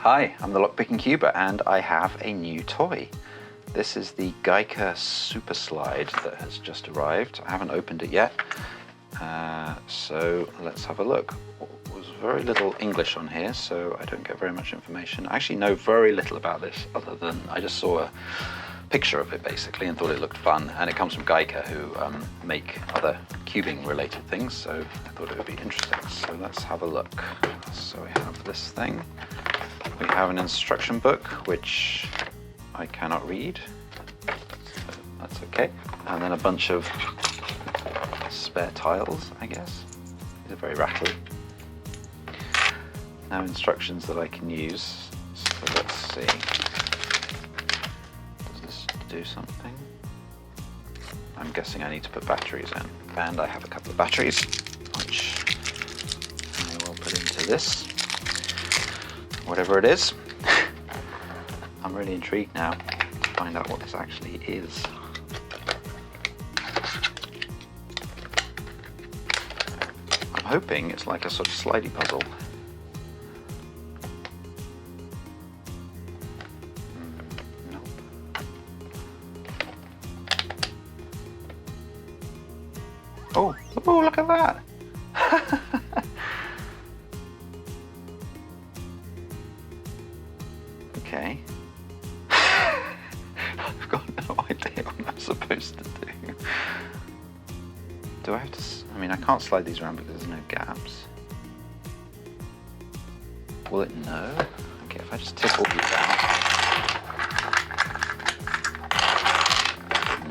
Hi, I'm the Lockpicking Cuber and I have a new toy. This is the Giiker Superslide that has just arrived. I haven't opened it yet, so let's have a look. There's very little English on here, so I don't get very much information. I actually know very little about this other than I just saw a picture of it basically and thought it looked fun, and it comes from Giiker, who make other cubing related things, so I thought it would be interesting. So let's have a look. So we have this thing. We have an instruction book, which I cannot read, so that's okay. And then a bunch of spare tiles, I guess. These are very rattly. Now instructions that I can use. So let's see. Does this do something? I'm guessing I need to put batteries in. And I have a couple of batteries, which I will put into this. Whatever it is. I'm really intrigued now to find out what this actually is. I'm hoping it's like a sort of slidey puzzle. Nope. Oh, look at that! Okay. I've got no idea what I'm supposed to do. Do I have to... I mean, I can't slide these around because there's no gaps. Will it know? Okay, if I just tip all these out.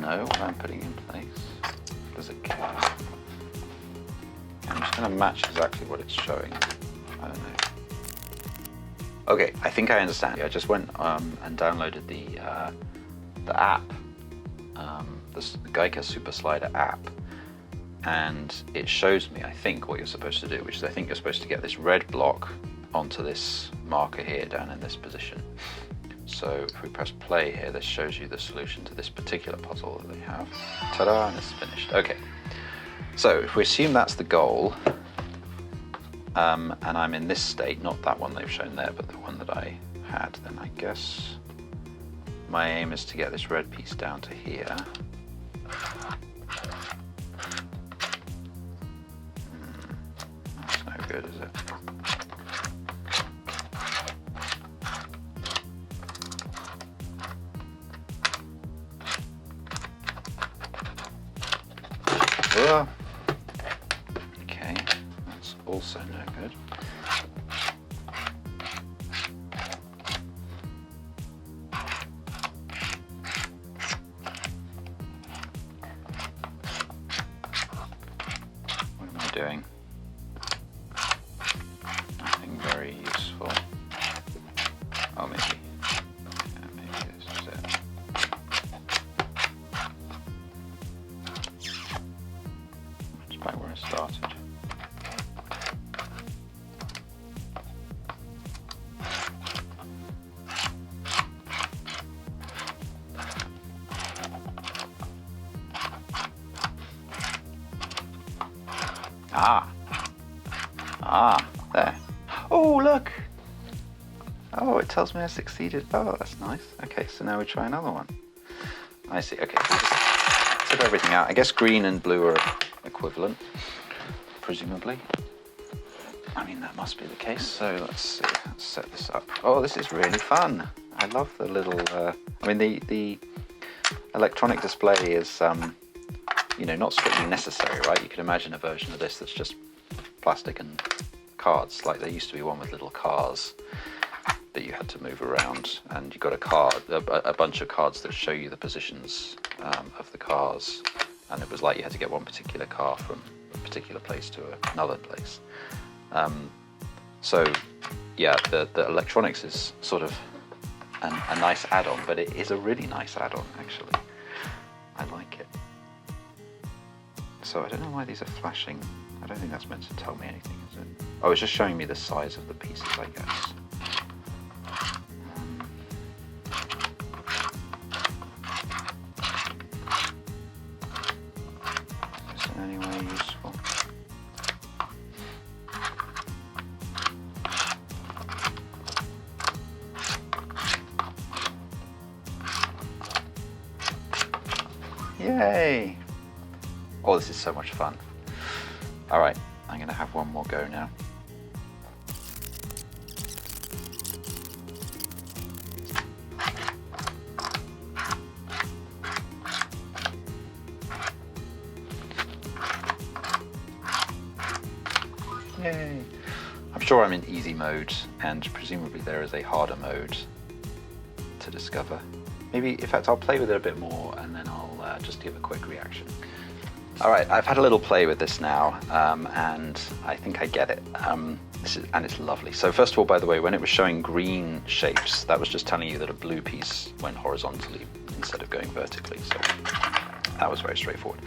Know what I'm putting in place. Does it care? I'm just going to match exactly what it's showing. I don't know. Okay, I think I understand. I just went and downloaded the app, the Giiker Superslider app, and it shows me, I think, what you're supposed to do, which is I think you're supposed to get this red block onto this marker here down in this position. So if we press play here, this shows you the solution to this particular puzzle that they have. Ta-da, and it's finished. Okay, so if we assume that's the goal, and I'm in this state, not that one they've shown there, but the one that I had, then I guess my aim is to get this red piece down to here. That's no good, is it? Okay, that's also no good. What am I doing? Nothing very useful. Oh, maybe. Yeah, maybe this is it. It's back where I started. There. Oh, look! Oh, it tells me I succeeded. Oh, that's nice. Okay, so now we try another one. I see. Okay, so just set everything out. I guess green and blue are equivalent, presumably. I mean, that must be the case. So let's see. Let's set this up. Oh, this is really fun. I love the little... I mean, the electronic display is, you know, not strictly necessary, right? You can imagine a version of this that's just plastic and cards. Like there used to be one with little cars that you had to move around, and you got a bunch of cards that show you the positions of the cars, and it was like you had to get one particular car from a particular place to another place. So yeah, the electronics is sort of a nice add-on, but it is a really nice add-on actually. I like it. So I don't know why these are flashing. I don't think that's meant to tell me anything, is it? Oh, it's just showing me the size of the pieces, I guess. Is this in any way useful? Yay! Oh, this is so much fun. All right, I'm gonna have one more go now. Yay! I'm sure I'm in easy mode, and presumably there is a harder mode to discover. Maybe, in fact, I'll play with it a bit more and then I'll just give a quick reaction. All right, I've had a little play with this now, and I think I get it. And it's lovely. So first of all, by the way, when it was showing green shapes, that was just telling you that a blue piece went horizontally instead of going vertically. So that was very straightforward.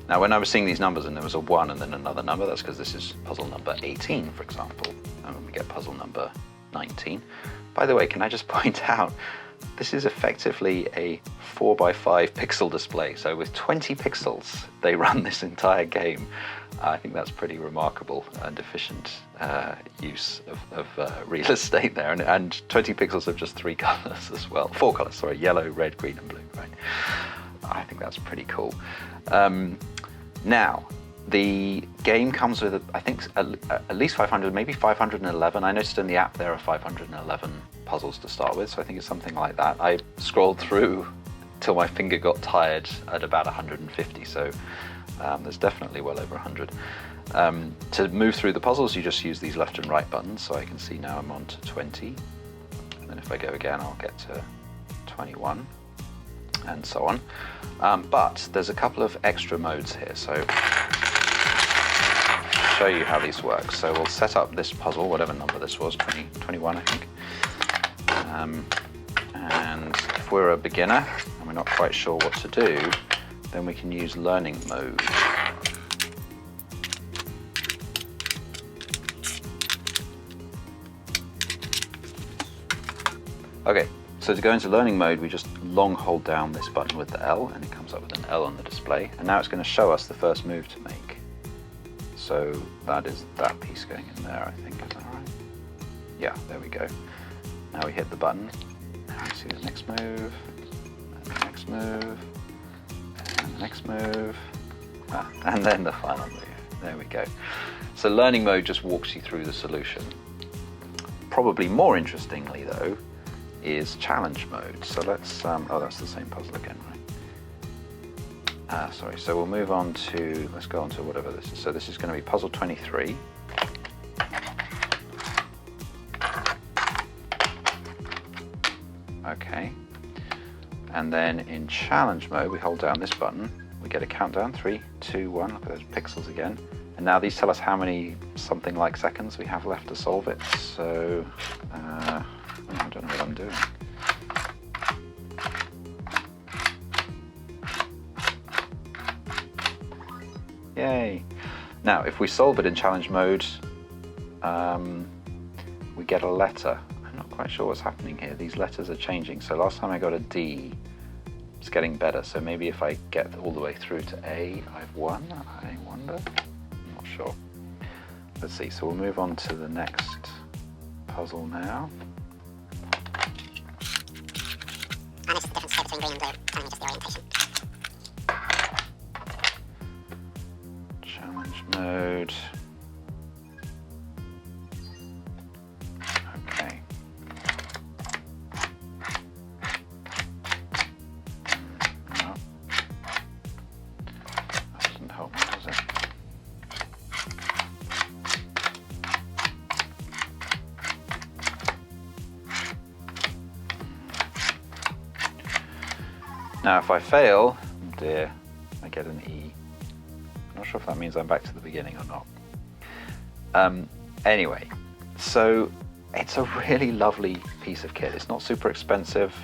Now, when I was seeing these numbers and there was a 1 and then another number, that's because this is puzzle number 18, for example. And when we get puzzle number 19. By the way, can I just point out, this is effectively a 4x5 pixel display. So with 20 pixels, they run this entire game. I think that's pretty remarkable and efficient use of real estate there. And 20 pixels of just 3 colors as well. 4 colors, sorry, yellow, red, green, and blue, right? I think that's pretty cool. Now, the game comes with, I think, at least 500, maybe 511. I noticed in the app there are 511 puzzles to start with, so I think it's something like that. I scrolled through till my finger got tired at about 150, so there's definitely well over 100. To move through the puzzles, you just use these left and right buttons, so I can see now I'm on to 20. And then if I go again, I'll get to 21. And so on. But there's a couple of extra modes here, so I'll show you how these work. So we'll set up this puzzle, whatever number this was, 21 I think. And if we're a beginner and we're not quite sure what to do, then we can use learning mode. Okay. So to go into learning mode, we just long hold down this button with the L, and it comes up with an L on the display. And now it's going to show us the first move to make. So that is that piece going in there, I think. Is that right? Yeah, there we go. Now we hit the button. Now we see the next move, and the next move, and the next move, and then the final move. There we go. So learning mode just walks you through the solution. Probably more interestingly, though, is challenge mode. So let's, oh, that's the same puzzle again, right? Sorry, so we'll move on to, let's go on to whatever this is. So this is going to be puzzle 23. Okay. And then in challenge mode, we hold down this button. We get a countdown, 3, 2, 1. Look at those pixels again. And now these tell us how many something like seconds we have left to solve it. So, I don't know what I'm doing. Yay! Now, if we solve it in challenge mode, we get a letter. I'm not quite sure what's happening here. These letters are changing. So last time I got a D, it's getting better. So maybe if I get all the way through to A, I've won, I wonder? I'm not sure. Let's see, so we'll move on to the next puzzle now. And it's just the difference here between green and blue, telling me just the orientation. Challenge mode. Okay. No. That doesn't help me, does it? Now if I fail, oh dear, I get an E. I'm not sure if that means I'm back to the beginning or not. Anyway, so it's a really lovely piece of kit. It's not super expensive.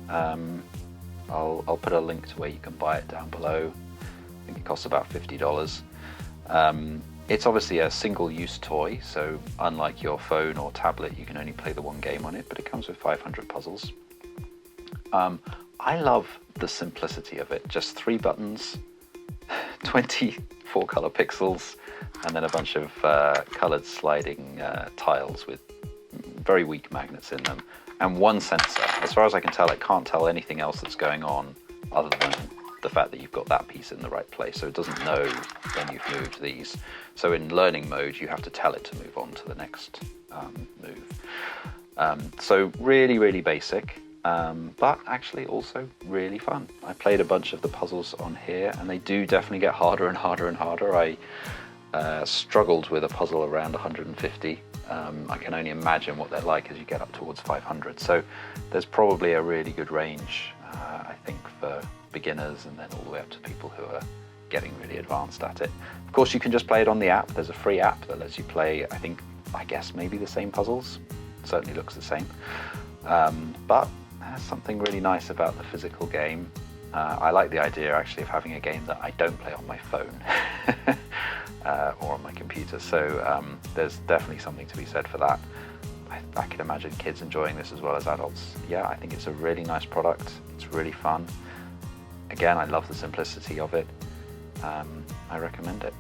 I'll put a link to where you can buy it down below. I think it costs about $50. It's obviously a single-use toy, so unlike your phone or tablet, you can only play the one game on it, but it comes with 500 puzzles. I love the simplicity of it. Just 3 buttons, 24 color pixels, and then a bunch of colored sliding tiles with very weak magnets in them, and 1 sensor. As far as I can tell, it can't tell anything else that's going on other than the fact that you've got that piece in the right place, so it doesn't know when you've moved these. So in learning mode, you have to tell it to move on to the next move. So really basic, but actually also really fun. I played a bunch of the puzzles on here, and they do definitely get harder and harder and harder. I struggled with a puzzle around 150. I can only imagine what they're like as you get up towards 500. So there's probably a really good range, I think, for beginners, and then all the way up to people who are getting really advanced at it. Of course, you can just play it on the app. There's a free app that lets you play, I guess maybe the same puzzles. Certainly looks the same. But there's something really nice about the physical game. I like the idea actually of having a game that I don't play on my phone or on my computer. So there's definitely something to be said for that. I can imagine kids enjoying this as well as adults. Yeah, I think it's a really nice product. It's really fun. Again, I love the simplicity of it. I recommend it.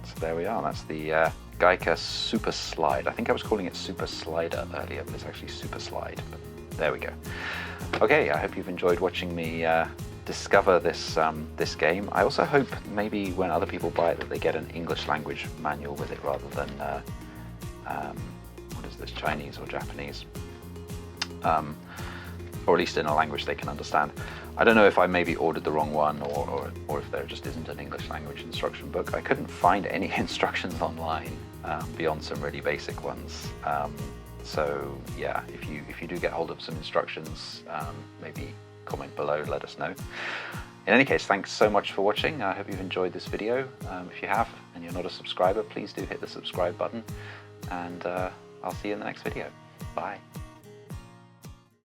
So there we are. That's the Giiker Superslide. I think I was calling it Super Slider earlier, but it's actually Superslide. But there we go. Okay, I hope you've enjoyed watching me discover this this game. I also hope maybe when other people buy it that they get an English language manual with it rather than what is this, Chinese or Japanese, or at least in a language they can understand. I don't know if I maybe ordered the wrong one, or if there just isn't an English language instruction book. I couldn't find any instructions online beyond some really basic ones. So yeah, if you do get hold of some instructions, maybe comment below, let us know. In any case, thanks so much for watching. I hope you've enjoyed this video. If you have and you're not a subscriber, please do hit the subscribe button, and I'll see you in the next video. Bye.